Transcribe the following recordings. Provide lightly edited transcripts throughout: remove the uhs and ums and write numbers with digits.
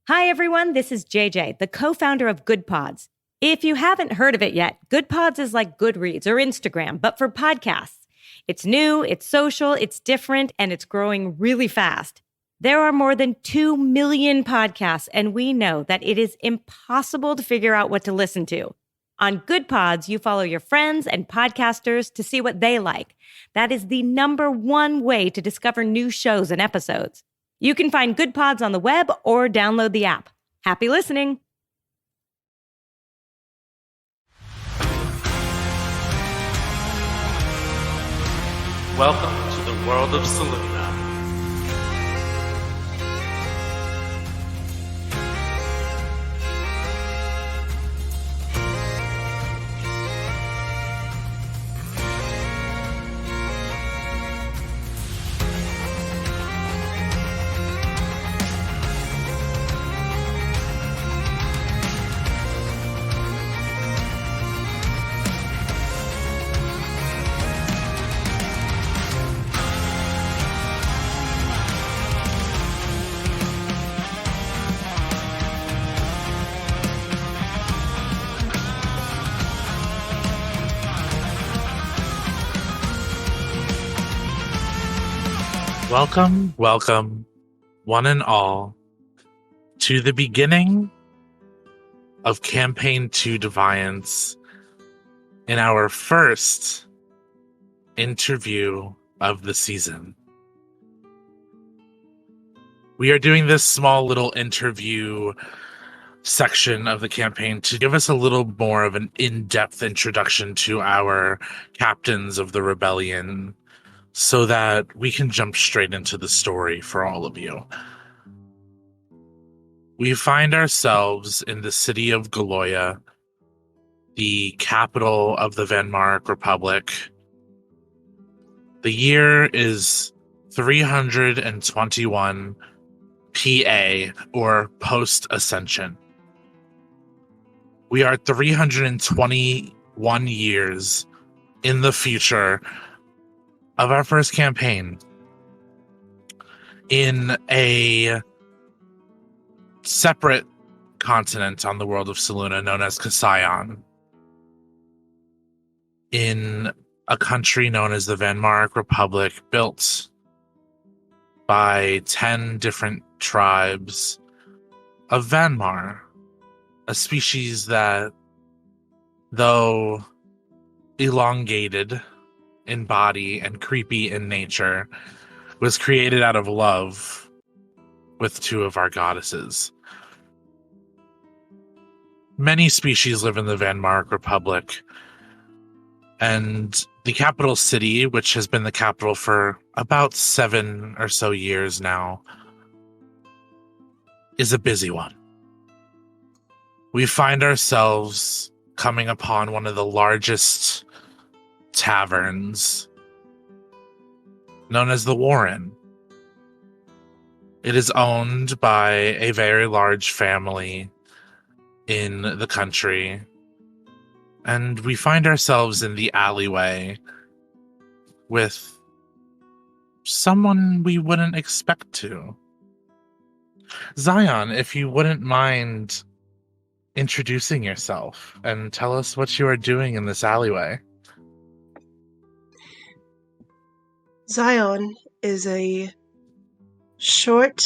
Hi, everyone. This is JJ, the co-founder of Good Pods. If you haven't heard of it yet, Good Pods is like Goodreads or Instagram, but for podcasts. It's new, it's social, it's different, and it's growing really fast. There are more than 2 million podcasts, and we know that it is impossible to figure out what to listen to. On Good Pods, you follow your friends and podcasters to see what they like. That is the number one way to discover new shows and episodes. You can find Good Pods on the web or download the app. Happy listening. Welcome to the world of Seluna. Welcome, one and all, to the beginning of Campaign 2 Defiance in our first interview of the season. We are doing this small little interview section of the campaign to give us a little more of an in-depth introduction to our captains of the rebellion, so that we can jump straight into the story for all of you. We find ourselves in the city of Galoya, the capital of the Venmark Republic. The year is 321 PA, or post-ascension. We are 321 years in the future of our first campaign in a separate continent on the world of Seluna known as Kasayan, in a country known as the Venmark Republic, built by 10 different tribes of Vanmar, a species that, though elongated in body and creepy in nature, was created out of love with two of our goddesses. Many species live in the Venmark Republic, and the capital city, which has been the capital for about 7 or so years now, is a busy one. We find ourselves coming upon one of the largest taverns, known as the Warren. It is owned by a very large family in the country, and we find ourselves in the alleyway with someone we wouldn't expect to. Zion, if you wouldn't mind introducing yourself and tell us what you are doing in this alleyway. Zion is a short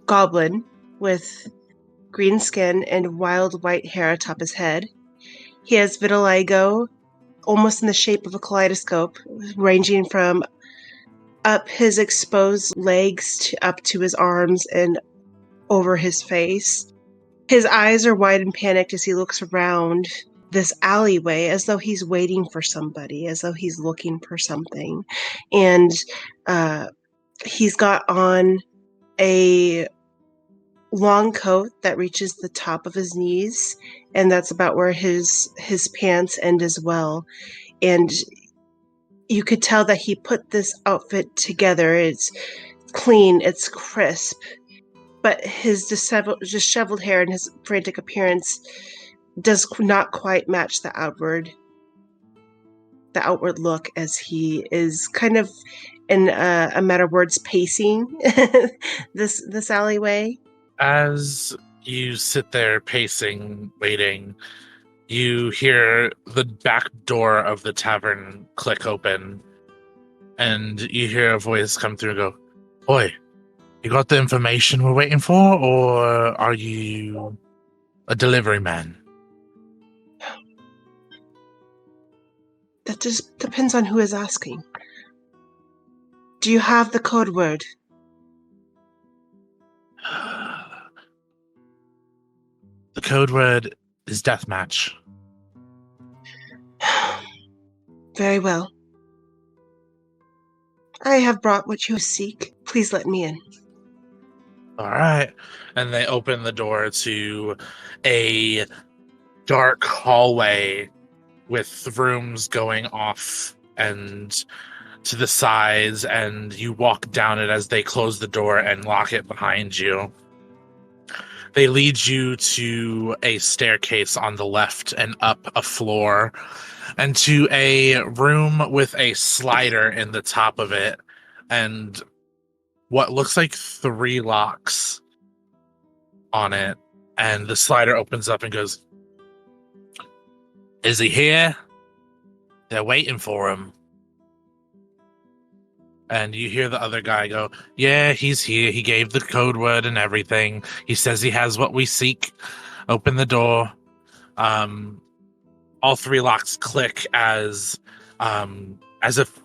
goblin with green skin and wild white hair atop his head. He has vitiligo, almost in the shape of a kaleidoscope, ranging from up his exposed legs up to his arms and over his face. His eyes are wide and panicked as he looks around this alleyway as though he's waiting for somebody, as though he's looking for something. And he's got on a long coat that reaches the top of his knees, and that's about where his pants end as well. And you could tell that he put this outfit together. It's clean, it's crisp, but his disheveled hair and his frantic appearance does not quite match the outward look, as he is kind of in a matter of words, pacing this alleyway. As you sit there pacing, waiting, you hear the back door of the tavern click open, and you hear a voice come through and go, "Oi, you got the information we're waiting for, or are you a delivery man?" That just depends on who is asking. Do you have the code word? The code word is deathmatch. Very well. I have brought what you seek. Please let me in. All right. And they open the door to a dark hallway with rooms going off and to the sides, and you walk down it as they close the door and lock it behind you. They lead you to a staircase on the left and up a floor, and to a room with a slider in the top of it, and what looks like 3 locks on it. And the slider opens up and goes, "Is he here? They're waiting for him." And you hear the other guy go, "Yeah, he's here. He gave the code word and everything. He says he has what we seek. Open the door." All 3 locks click as if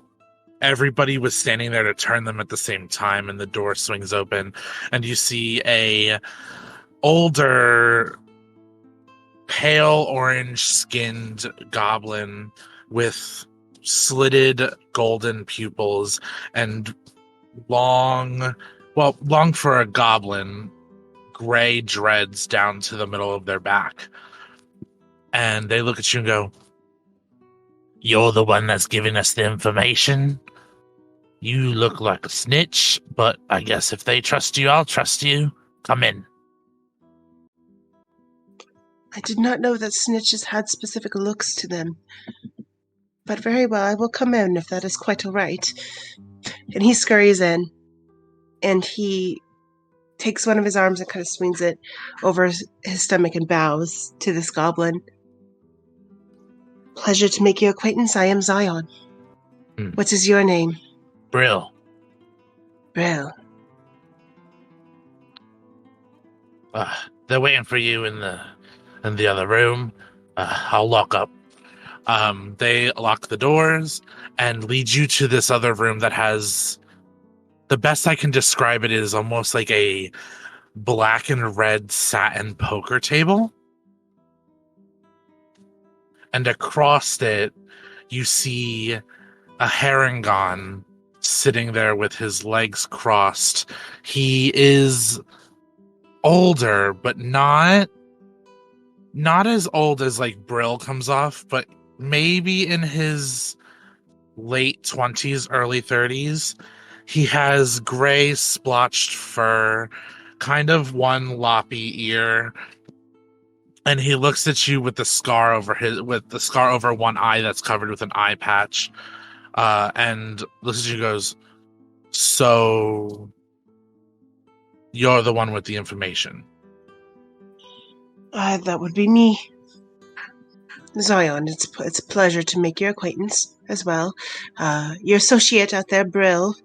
everybody was standing there to turn them at the same time, and the door swings open, and you see a older, pale orange skinned goblin with slitted golden pupils and long for a goblin, gray dreads down to the middle of their back. And they look at you and go, "You're the one that's giving us the information? You look like a snitch, but I guess if they trust you, I'll trust you. Come in." I did not know that snitches had specific looks to them. But very well, I will come in if that is quite all right. And he scurries in, and he takes one of his arms and kind of swings it over his stomach and bows to this goblin. "Pleasure to make your acquaintance. I am Zion. What is your name?" "Brill." "Brill." "They're waiting for you in the other room. I'll lock up." They lock the doors and lead you to this other room that has, the best I can describe it is almost like a black and red satin poker table. And across it, you see a Harangon sitting there with his legs crossed. He is older, but not as old as like Brill comes off, but maybe in his late 20s, early 30s. He has gray splotched fur, kind of one loppy ear, and he looks at you with the scar over one eye that's covered with an eye patch, and looks at you and goes, "So you're the one with the information?" That would be me. Zion, it's a pleasure to make your acquaintance as well. Your associate out there, Brill,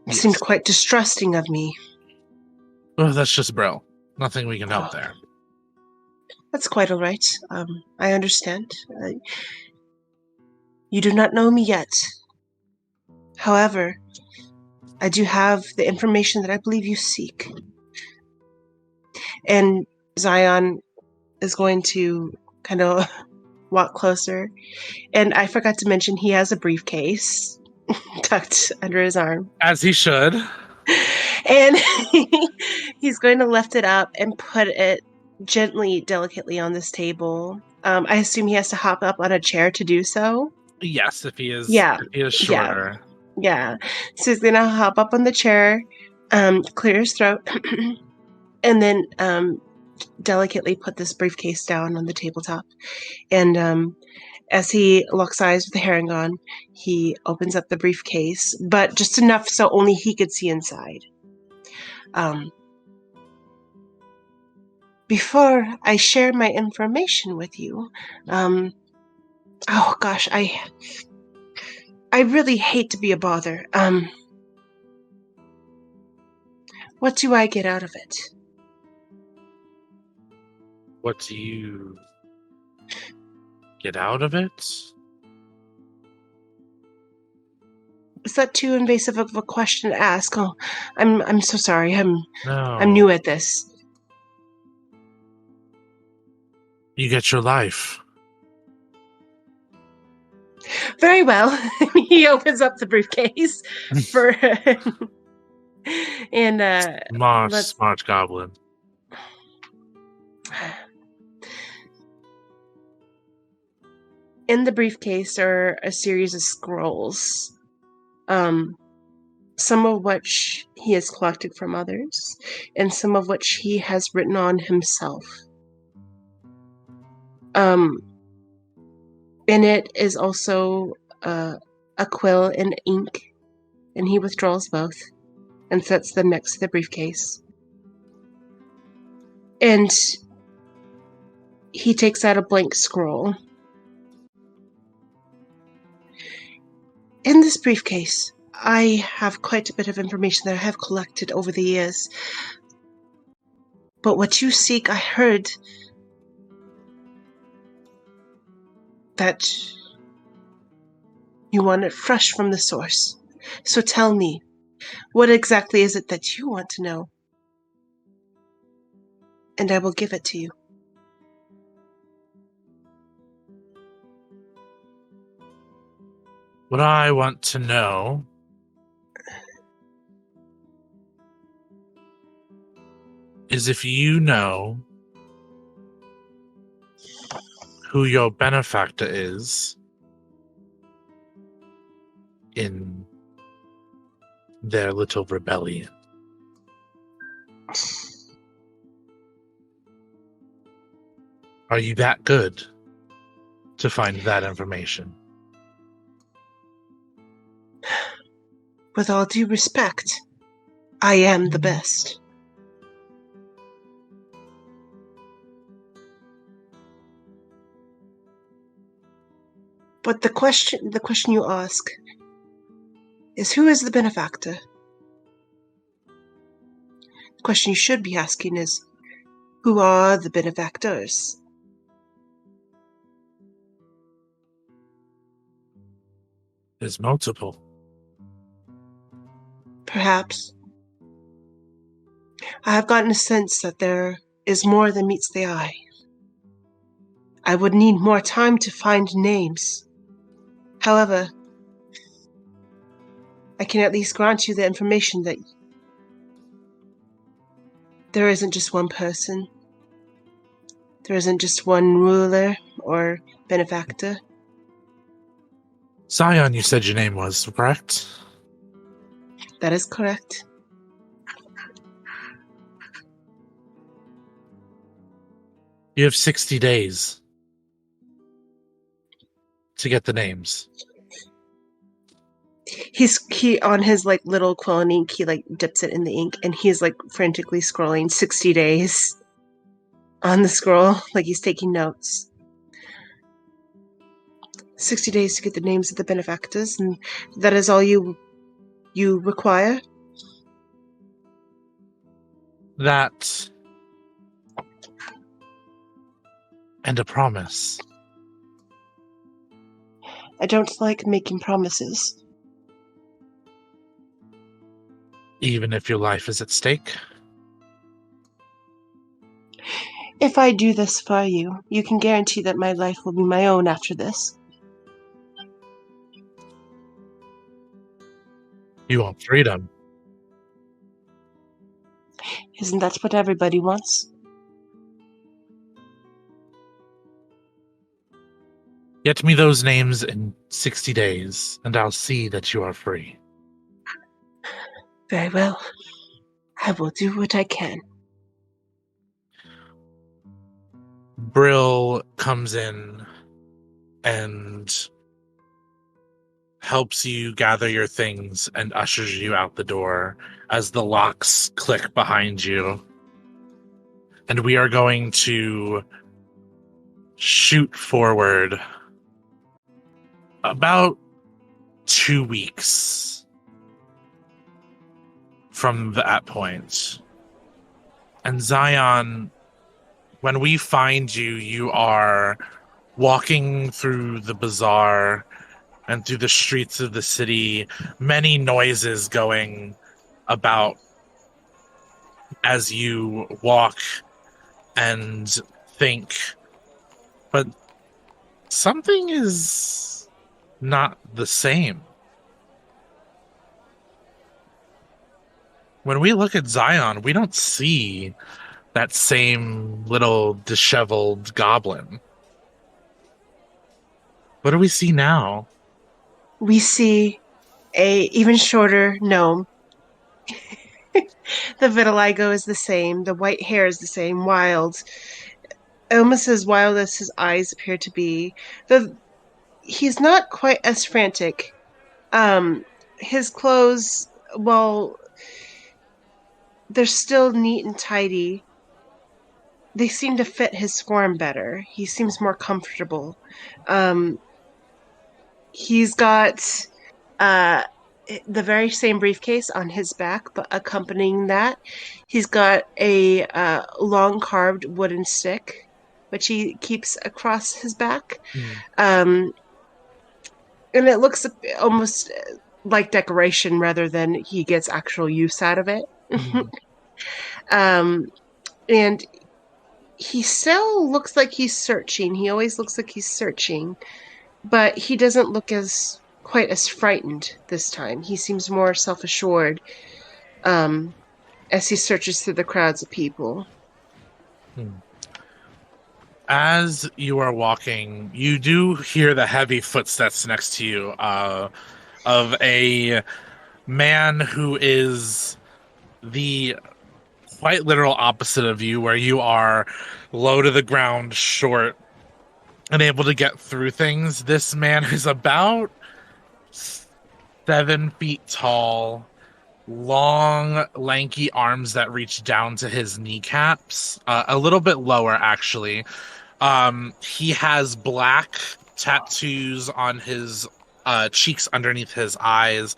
Yes. seemed quite distrusting of me. "Oh, that's just Brill. Nothing we can help there." That's quite all right. I understand. You do not know me yet. However, I do have the information that I believe you seek. And Zion is going to kind of walk closer. And I forgot to mention he has a briefcase tucked under his arm. As he should. And he's going to lift it up and put it gently, delicately on this table. I assume he has to hop up on a chair to do so. Yes, if he is, Yeah. if he is shorter. Yeah. So he's going to hop up on the chair, clear his throat, and then delicately put this briefcase down on the tabletop. And As he locks eyes with the Harangon, he opens up the briefcase, but just enough so only he could see inside. Before I share my information with you, oh gosh, I really hate to be a bother. What do I get out of it? What do you get out of it? Is that too invasive of a question to ask? Oh, I'm so sorry. I'm No. new at this. You get your life. Very well. He opens up the briefcase for and Smart goblin. In the briefcase are a series of scrolls. Some of which he has collected from others, and some of which he has written on himself. In it is also a quill and ink, and he withdraws both and sets them next to the briefcase. And he takes out a blank scroll. In this briefcase, I have quite a bit of information that I have collected over the years. But what you seek, I heard that you want it fresh from the source. So tell me, what exactly is it that you want to know? And I will give it to you. What I want to know is if you know who your benefactor is in their little rebellion. Are you that good to find that information? With all due respect, I am the best. But the question you ask is, who is the benefactor? The question you should be asking is, who are the benefactors? There's multiple. Perhaps. I have gotten a sense that there is more than meets the eye. I would need more time to find names. However, I can at least grant you the information that there isn't just one person. There isn't just one ruler or benefactor. Scion, you said your name was, correct? That is correct. You have 60 days to get the names. He on his like little quill and ink, he like dips it in the ink and he's like frantically scrolling 60 days on the scroll, like he's taking notes. 60 days to get the names of the benefactors, and that is all you require? That and a promise. I don't like making promises. Even if your life is at stake? If I do this for you, you can guarantee that my life will be my own after this. You want freedom. Isn't that what everybody wants? Get me those names in 60 days, and I'll see that you are free. Very well. I will do what I can. Brill comes in and helps you gather your things and ushers you out the door as the locks click behind you. And we are going to shoot forward about 2 weeks from that point. And Zion, when we find you, you are walking through the bazaar and through the streets of the city, many noises going about as you walk and think. But something is not the same. When we look at Zion, we don't see that same little disheveled goblin. What do we see now? We see a even shorter gnome. The vitiligo is the same. The white hair is the same. Wild. Almost as wild as his eyes appear to be. He's not quite as frantic. His clothes, well, they're still neat and tidy. They seem to fit his form better. He seems more comfortable. He's got the very same briefcase on his back, but accompanying that, he's got a long carved wooden stick, which he keeps across his back. And it looks almost like decoration rather than he gets actual use out of it. And he still looks like he's searching. He always looks like he's searching, but he doesn't look quite as frightened this time. He seems more self-assured as he searches through the crowds of people. As you are walking, you do hear the heavy footsteps next to you of a man who is the quite literal opposite of you, where you are low to the ground, short, and able to get through things. This man is about 7 feet tall, long, lanky arms that reach down to his kneecaps, a little bit lower, actually. He has black tattoos on his cheeks underneath his eyes,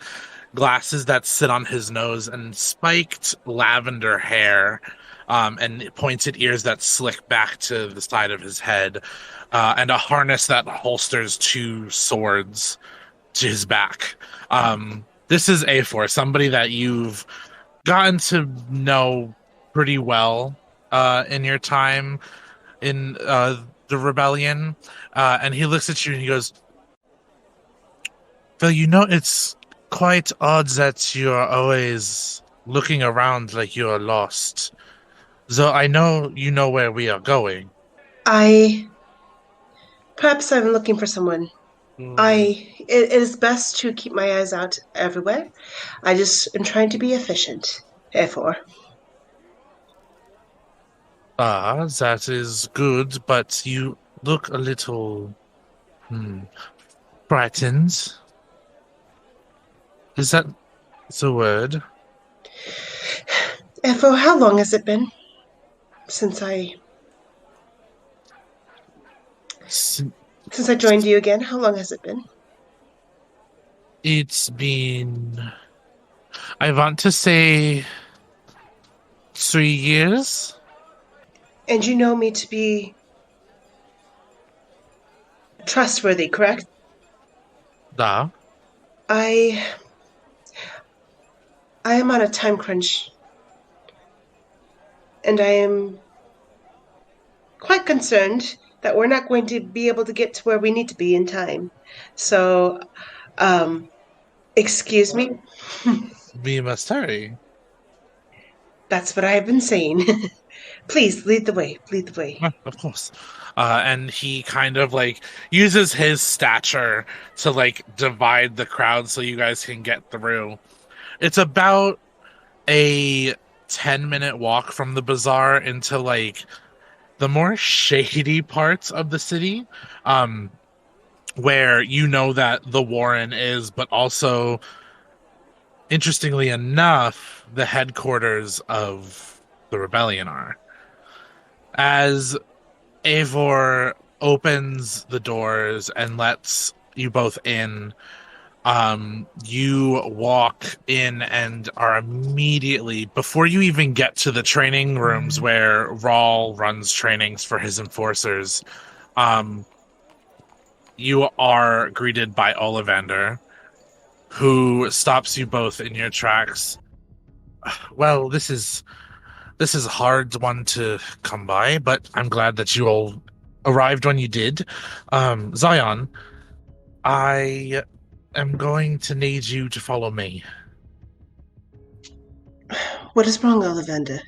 glasses that sit on his nose, and spiked lavender hair, and pointed ears that slick back to the side of his head, and a harness that holsters 2 swords to his back. This is A4, somebody that you've gotten to know pretty well in your time in the rebellion, and he looks at you and he goes, "Well, it's quite odd that you're always looking around like you're lost. Though I know you know where we are going." Perhaps I'm looking for someone. It is best to keep my eyes out everywhere. I just am trying to be efficient, therefore. That is good, but you look a little frightened. Is that the word? Therefore, how long has it been since I joined you again? How long has it been? It's been, I want to say, 3 years. And you know me to be trustworthy, correct? Da. I am on a time crunch, and I am quite concerned that we're not going to be able to get to where we need to be in time. So, excuse me? We must hurry. That's what I have been saying. Please, lead the way. Lead the way. Of course. And he kind of uses his stature to divide the crowd so you guys can get through. It's about a 10-minute walk from the bazaar into the more shady parts of the city. where you know that the Warren is, but also, interestingly enough, the headquarters of the rebellion are. As Eivor opens the doors and lets you both in, you walk in and are immediately, before you even get to the training rooms where Rawl runs trainings for his enforcers, you are greeted by Ollivander, who stops you both in your tracks. Well, this is a hard one to come by, but I'm glad that you all arrived when you did. Zion, I am going to need you to follow me. What is wrong, Ollivander?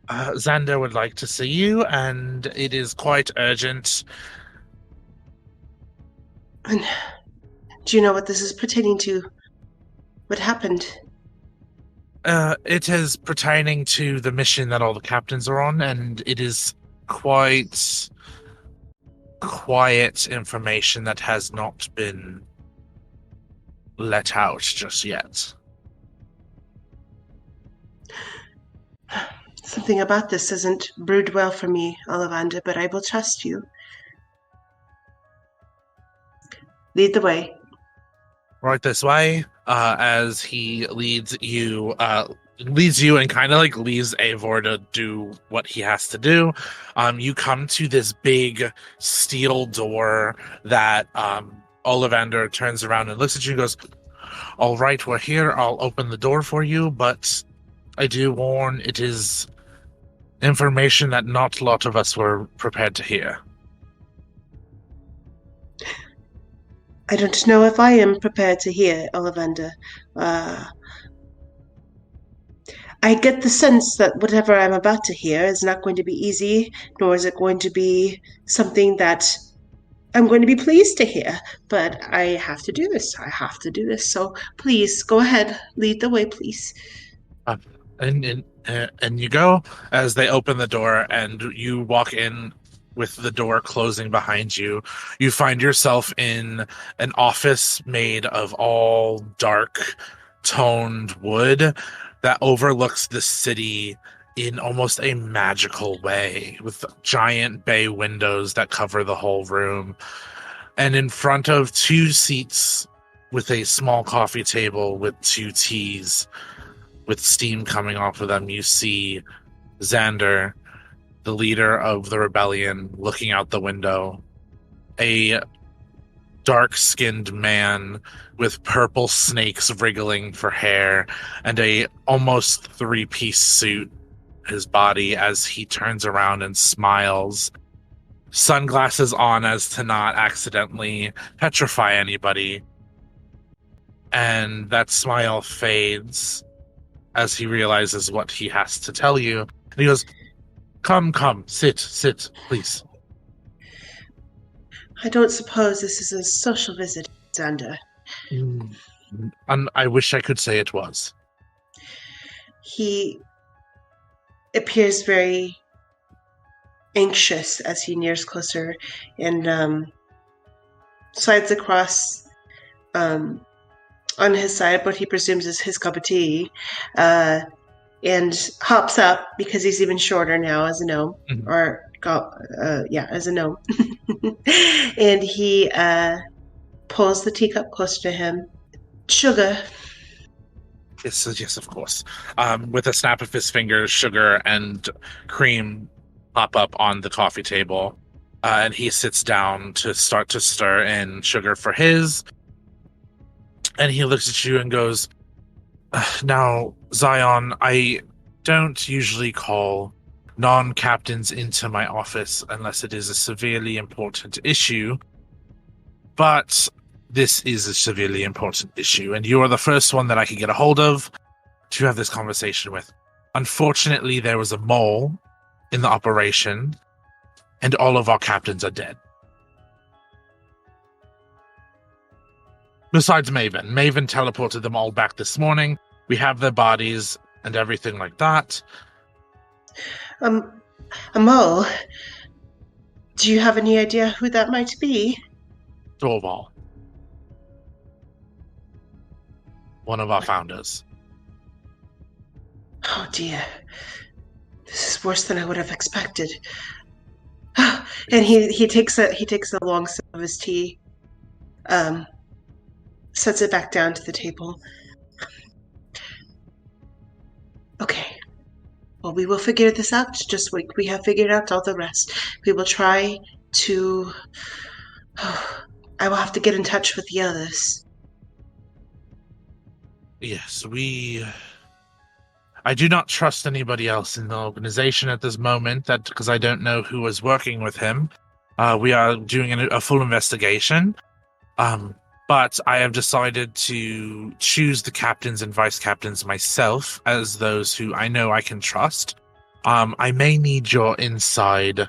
Xander would like to see you, and it is quite urgent. And do you know what this is pertaining to? What happened? It is pertaining to the mission that all the captains are on, and it is quite quiet information that has not been let out just yet. Something about this isn't brewed well for me, Ollivander, but I will trust you. Lead the way. Right this way, as he leads you and kind of like leaves Eivor to do what he has to do. You come to this big steel door that Ollivander turns around and looks at you and goes, "All right, we're here. I'll open the door for you, but I do warn, it is information that not a lot of us were prepared to hear." I don't know if I am prepared to hear, Ollivander. I get the sense that whatever I'm about to hear is not going to be easy, nor is it going to be something that I'm going to be pleased to hear. But I have to do this. So please, go ahead. Lead the way, please. And you go as they open the door and you walk in with the door closing behind you. You find yourself in an office made of all dark toned wood that overlooks the city in almost a magical way, with giant bay windows that cover the whole room. And in front of two seats with a small coffee table with two teas with steam coming off of them, you see Xander, the leader of the rebellion, looking out the window. A dark-skinned man with purple snakes wriggling for hair and a almost three-piece suit his body as he turns around and smiles, sunglasses on as to not accidentally petrify anybody. And that smile fades as he realizes what he has to tell you. And he goes, Come, sit, please. I don't suppose this is a social visit, Xander. And I wish I could say it was. He appears very anxious as he nears closer and slides across on his side what he presumes is his cup of tea, and hops up because he's even shorter now as a gnome, as a gnome. And he pulls the teacup closer to him. Sugar. Yes, of course. With a snap of his fingers, sugar and cream pop up on the coffee table, and he sits down to start to stir in sugar for his. And he looks at you and goes, Now, Zion, I don't usually call non-captains into my office unless it is a severely important issue, but this is a severely important issue, and you are the first one that I could get a hold of to have this conversation with. Unfortunately, there was a mole in the operation, and all of our captains are dead. Besides Maven. Maven teleported them all back this morning. We have their bodies and everything like that. A mole? Do you have any idea who that might be? Dorval. One of our founders. Oh dear. This is worse than I would have expected. And he takes a long sip of his tea, sets it back down to the table. Okay. Well, we will figure this out, just like we have figured out all the rest. We will try to... I will have to get in touch with the others. Yes, I do not trust anybody else in the organization at this moment, because I don't know who is working with him. We are doing a full investigation. But I have decided to choose the captains and vice captains myself as those who I know I can trust. I may need your inside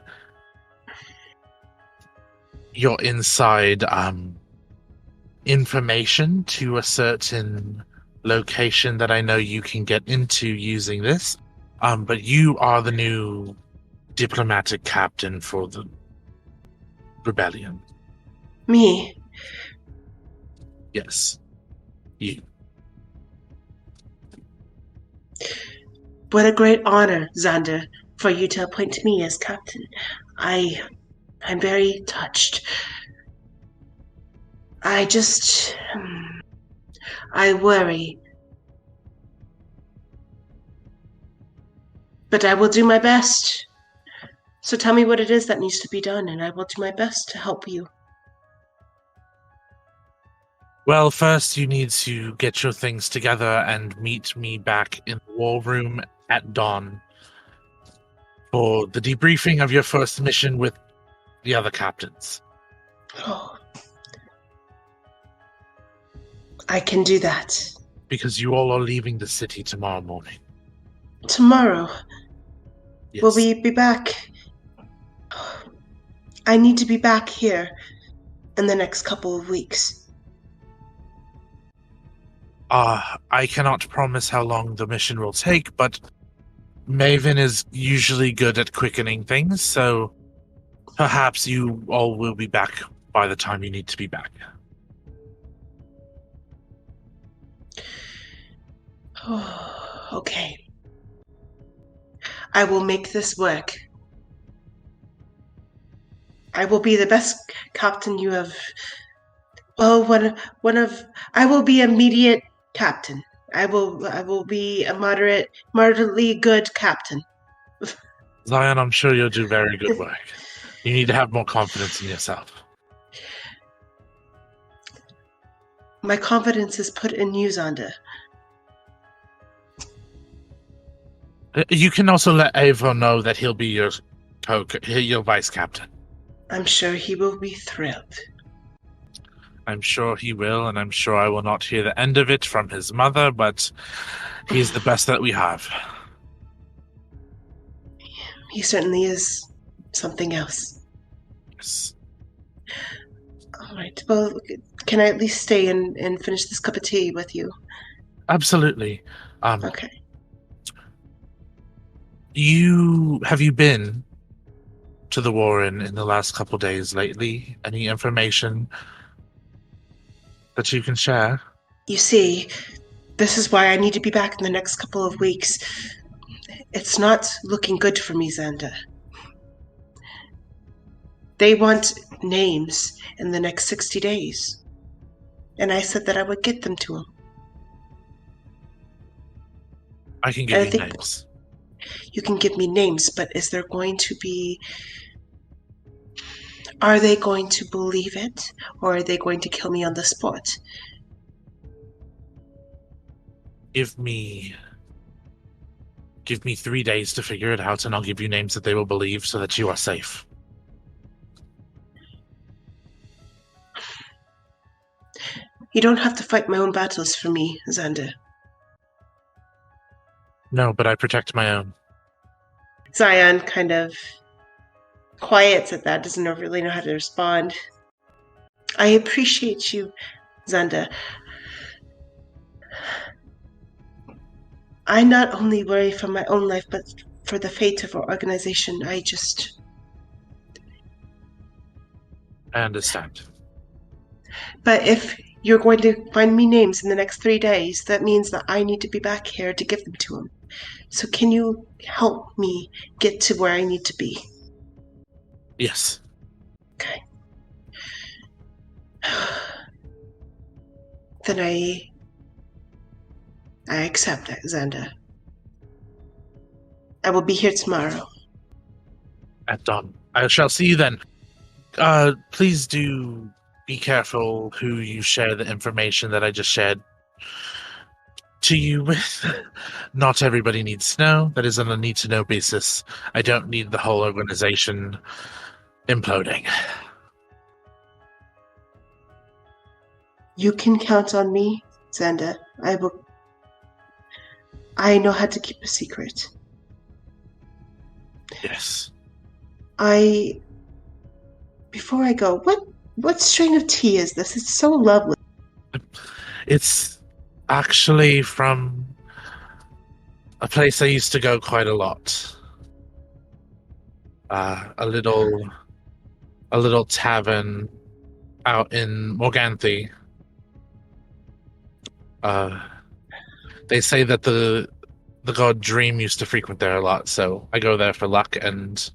information to a certain location that I know you can get into using this. But you are the new diplomatic captain for the rebellion. Me? Yes. You. What a great honor, Xander, for you to appoint me as captain. I'm very touched. I worry. But I will do my best. So tell me what it is that needs to be done, and I will do my best to help you. Well, first you need to get your things together and meet me back in the war room at dawn for the debriefing of your first mission with the other captains. Oh. I can do that. Because you all are leaving the city tomorrow morning. Tomorrow? Yes. Will we be back? I need to be back here in the next couple of weeks. I cannot promise how long the mission will take, but Maven is usually good at quickening things, so perhaps you all will be back by the time you need to be back. Oh, okay. I will make this work. I will be the best captain you have... Well, I will be a immediate captain. I will be a moderately good captain. Zion, I'm sure you'll do very good work. You need to have more confidence in yourself. My confidence is put in you, Xander. You can also let Avo know that he'll be your vice captain. I'm sure he will be thrilled. I'm sure he will, and I'm sure I will not hear the end of it from his mother, but he's the best that we have. He certainly is something else. Yes. All right. Well, can I at least stay and finish this cup of tea with you? Absolutely. Okay. Have you been to the Warren in the last couple days lately? Any information that you can share? You see, this is why I need to be back in the next couple of weeks. It's not looking good for me, Xander. They want names in the next 60 days. And I said that I would get them to them. I can give you names. You can give me names, but is there going to be... Are they going to believe it, or are they going to kill me on the spot? Give me 3 days to figure it out, and I'll give you names that they will believe so that you are safe. You don't have to fight my own battles for me, Xander. No, but I protect my own. Zion kind of quiets at that, doesn't really know how to respond. I appreciate you, Xander. I not only worry for my own life, but for the fate of our organization. I understand. But if you're going to find me names in the next 3 days, that means that I need to be back here to give them to him. So can you help me get to where I need to be? Yes. Okay. Then I accept that, Xander. I will be here tomorrow. At dawn. I shall see you then. Please do be careful who you share the information that I just shared to you with. Not everybody needs to know. That is on a need-to-know basis. I don't need the whole organization imploding. You can count on me, Xander. I know how to keep a secret. Yes. Before I go, what strain of tea is this? It's so lovely. It's actually from a place I used to go quite a lot. A little tavern out in Morganthi. They say that the god Dream used to frequent there a lot, so I go there for luck and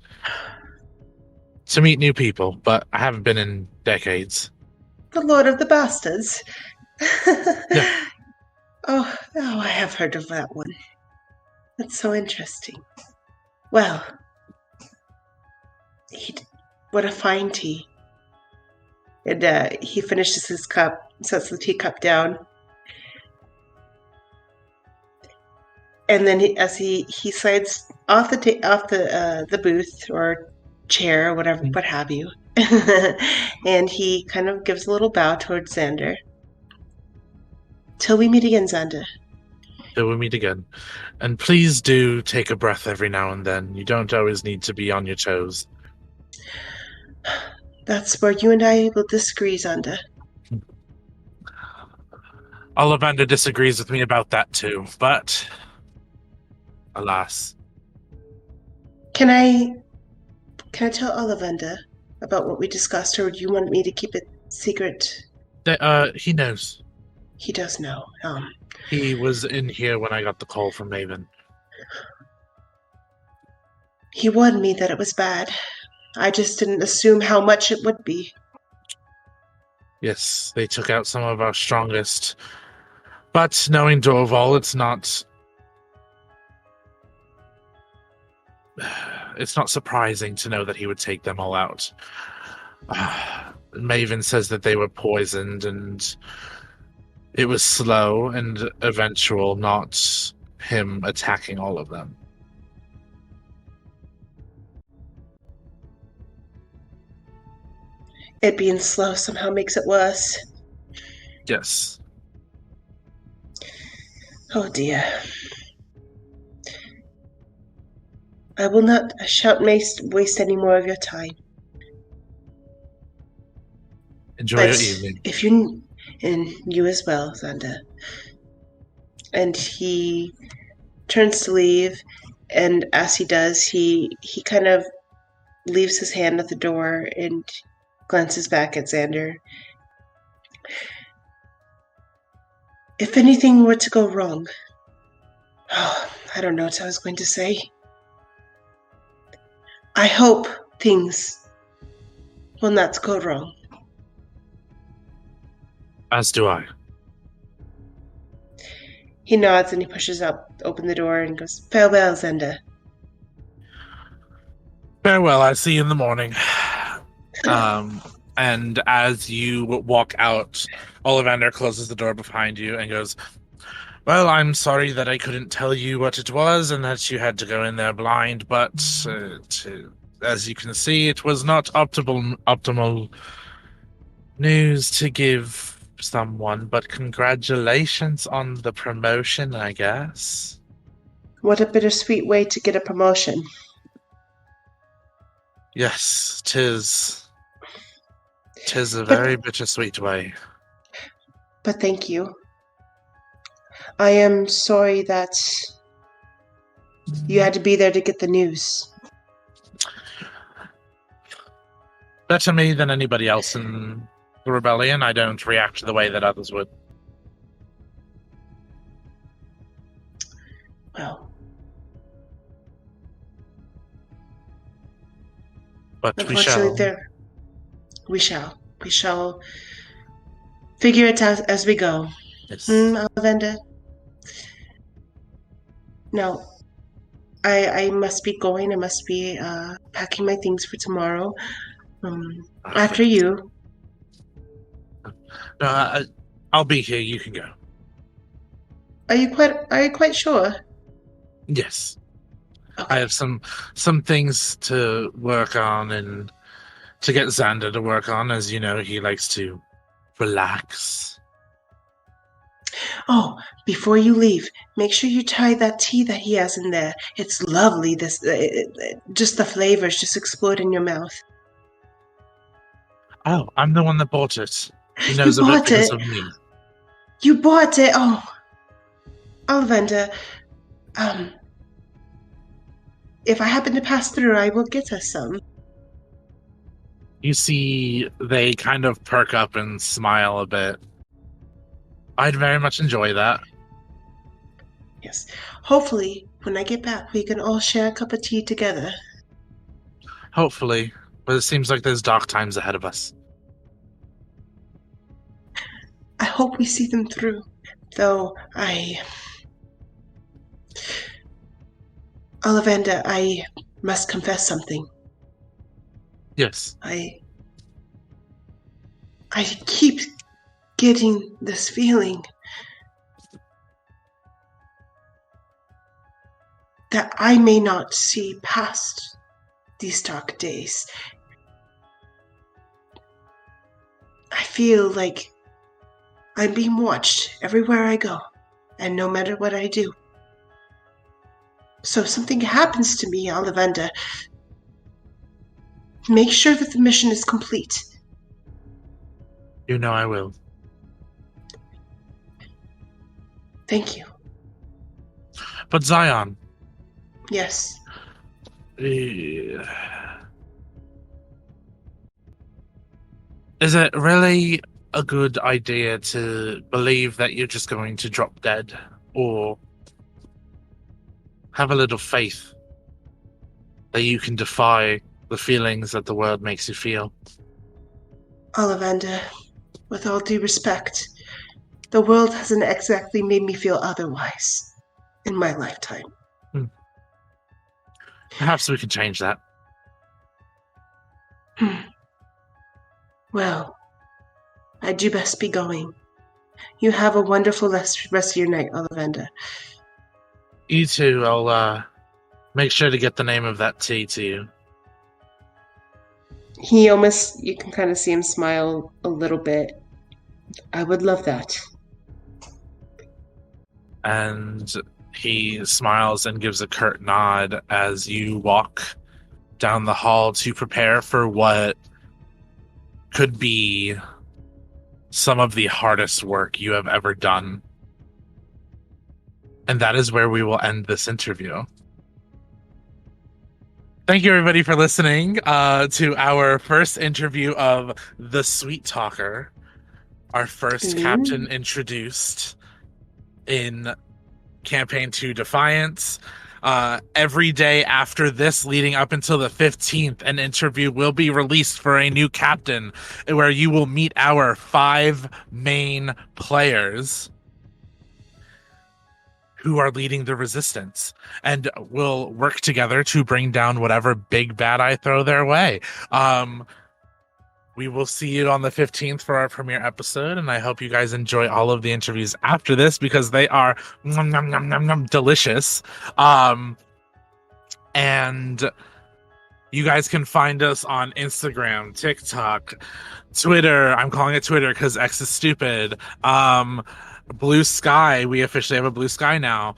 to meet new people, but I haven't been in decades. The Lord of the Bastards. Yeah. Oh, I have heard of that one. That's so interesting. Well, what a fine tea. And he finishes his cup, sets the teacup down. And then as he slides off the booth or chair or whatever, what have you, and he kind of gives a little bow towards Xander. Till we meet again, Xander. Till we meet again. And please do take a breath every now and then. You don't always need to be on your toes. That's where you and I will disagree, Xander. Ollivander disagrees with me about that too, but alas. Can I tell Ollivander about what we discussed, or do you want me to keep it secret? He knows. He does know. He was in here when I got the call from Maven. He warned me that it was bad. I just didn't assume how much it would be. Yes, they took out some of our strongest. But knowing Dorval, it's not surprising to know that he would take them all out. Maven says that they were poisoned and it was slow and eventual, not him attacking all of them. It being slow somehow makes it worse. Yes. Oh dear. I shan't waste any more of your time. Enjoy your evening. And you as well, Xander. And he turns to leave, and as he does, he kind of leaves his hand at the door and glances back at Xander. If anything were to go wrong, I don't know what I was going to say. I hope things will not go wrong. As do I. He nods and he pushes open the door and goes, "Farewell, Xander." Farewell, I'll see you in the morning. And as you walk out, Ollivander closes the door behind you and goes, "Well, I'm sorry that I couldn't tell you what it was and that you had to go in there blind, but as you can see, it was not optimal news to give someone, but congratulations on the promotion, I guess." What a bittersweet way to get a promotion. Yes, tis a very bittersweet way. But thank you. I am sorry that you had to be there to get the news. Better me than anybody else in the rebellion. I don't react the way that others would. Well, But unfortunately, we shall figure it out as we go. Yes. Olivenda? Now, I must be going. I must be packing my things for tomorrow. After you. No, I'll be here. You can go. Are you quite sure? Yes. Okay. I have some things to work on and to get Xander to work on. As you know, he likes to relax. Oh, before you leave, make sure you try that tea that he has in there. It's lovely. Just the flavors just explode in your mouth. Oh, I'm the one that bought it. He You knows of it bought because it. of me. You bought it. Oh, Olivenda. If I happen to pass through, I will get us some. You see, they kind of perk up and smile a bit. I'd very much enjoy that. Yes. Hopefully, when I get back, we can all share a cup of tea together. Hopefully. But it seems like there's dark times ahead of us. I hope we see them through. Though Olivenda, I must confess something. Yes. I keep getting this feeling that I may not see past these dark days. I feel like I'm being watched everywhere I go, and no matter what I do. So if something happens to me, Olivenda, make sure that the mission is complete. You know I will. Thank you. But Zion. Yes. Is it really a good idea to believe that you're just going to drop dead? Or have a little faith that you can defy the feelings that the world makes you feel? Olivenda, with all due respect, the world hasn't exactly made me feel otherwise in my lifetime. Perhaps we can change that. Well, I do best be going. You have a wonderful rest of your night, Olivenda. You too. I'll make sure to get the name of that tea to you. You can kind of see him smile a little bit. I would love that. And he smiles and gives a curt nod as you walk down the hall to prepare for what could be some of the hardest work you have ever done. And that is where we will end this interview. Thank you, everybody, for listening to our first interview of the Sweettalker, our first captain introduced in Campaign 2 Defiance. Every day after this, leading up until the 15th, an interview will be released for a new captain where you will meet our 5 main players who are leading the resistance and will work together to bring down whatever big bad I throw their way. We will see you on the 15th for our premiere episode, and I hope you guys enjoy all of the interviews after this because they are delicious. And you guys can find us on Instagram, TikTok, Twitter. I'm calling it Twitter because X is stupid. Blue Sky. We officially have a Blue Sky now.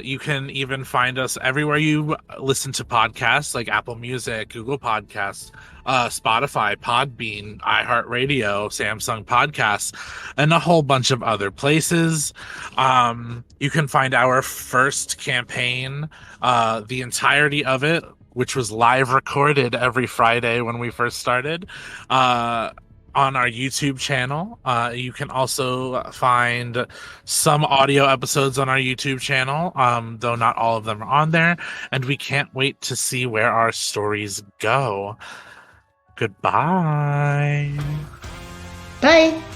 You can even find us everywhere you listen to podcasts, like Apple Music, Google Podcasts, Spotify, Podbean, iHeartRadio, Samsung Podcasts, and a whole bunch of other places. You can find our first campaign, the entirety of it, which was live recorded every Friday when we first started, on our YouTube channel. You can also find some audio episodes on our YouTube channel, though not all of them are on there. And we can't wait to see where our stories go. Goodbye. Bye.